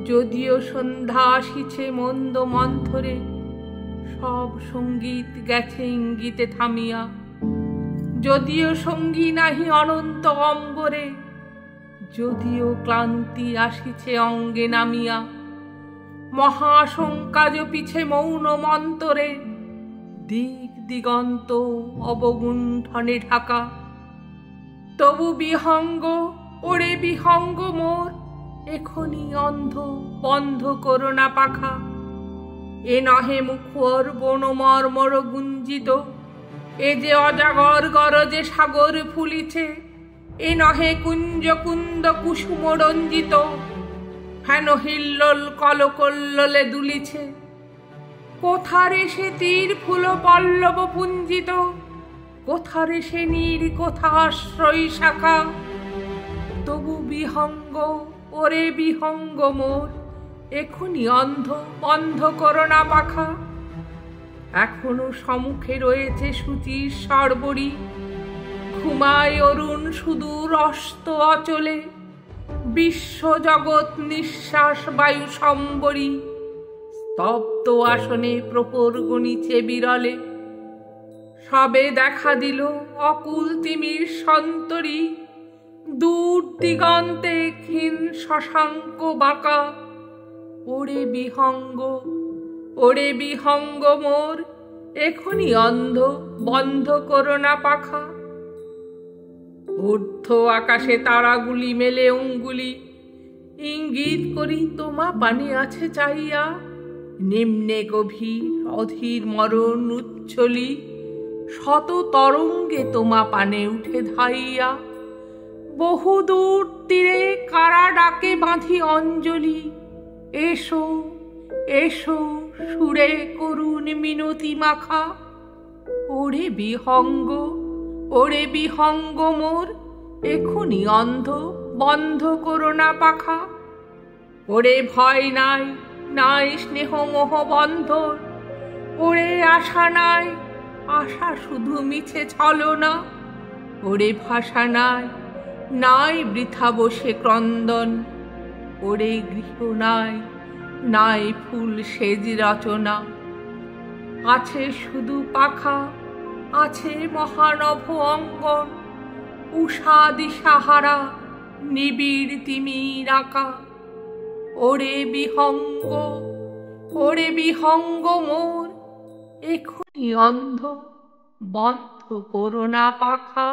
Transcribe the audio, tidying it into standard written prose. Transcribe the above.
যদিও সন্ধ্যা আসিছে মন্দ মন্থরে, সব সঙ্গীত গেছে ইঙ্গিতে থামিয়া। যদিও সঙ্গী নাহি অনন্ত অম্বরে, যদিও ক্লান্তি আসিছে অঙ্গে নামিয়া। মহাশঙ্কা জপিছে মৌন মন্তরে, দিক দিগন্ত অবগুণ্ঠনে ঢাকা। তবু বিহঙ্গ, ওরে বিহঙ্গ মোর, এখনি অন্ধ বন্ধ করো না পাখা। এ নহে মুখর বনমর্মর গুঞ্জিত, এ যে অজাগর গরজে সাগর ফুলিছে। এ নহে কুঞ্জ কুন্দ কুসুম রঞ্জিত, হেন হিল্লোল কলকল্লোলে দুলিছে। কোথারে সে তীর ফুল পল্লব পুঞ্জিত, কোথারে সে নীর কোথা আশ্রয় শাখা। তবু বিহঙ্গ, ওরে বিহঙ্গ মোর, এখনি অন্ধ বন্ধ করো না পাখা। এখনো সম্মুখে রয়েছে সূচির সর্বরী, ঘুমায় অরুণ সুদূর অস্ত অচলে। বিশ্ব জগৎ নিঃশ্বাস বায়ু সম্বরী, স্তব্ধ আসনে প্রহর গণিছে বিরলে। সবে দেখা দিল অকুল তিমির সন্তরী, দূর দিগন্তে ক্ষীণ শশাঙ্ক বাঁকা। ওরে বিহঙ্গ, ওরে বিহঙ্গ মোর, এখনি অন্ধ বন্ধ করো না পাখা। ঊর্ধ্ব আকাশে তারাগুলি মেলে অঙ্গুলি, ইঙ্গিত করি তোমা পানে আছে চাইয়া। নিম্নে গভীর অধীর মরণ উচ্ছলি, শত তরঙ্গে তোমা পানে উঠে ধাইয়া। বহুদূর তীরে কারা ডাকে বাঁধি অঞ্জলি, এসো এসো সুরে করুণ মিনতি মাখা। ওরে বিহঙ্গ, ওরে বিহঙ্গ মোর, এখনি অন্ধ বন্ধ করো না পাখা। ওরে ভয় নাই, নাই স্নেহ মোহ বন্ধন, ওরে আশা নাই, আশা শুধু মিছে ছলনা। ওরে ভাষা নাই, নাই বৃথা বসে ক্রন্দন, ওরে গৃহ নাই, নাই ফুল সেজ রচনা। আছে শুধু পাখা, আছে মহানভ অঙ্গন, উষা দিশাহারা নিবিড় তিমির আঁকা। ওরে বিহঙ্গ, ওরে বিহঙ্গ মোর, এখনি অন্ধ বন্ধ করো না পাখা।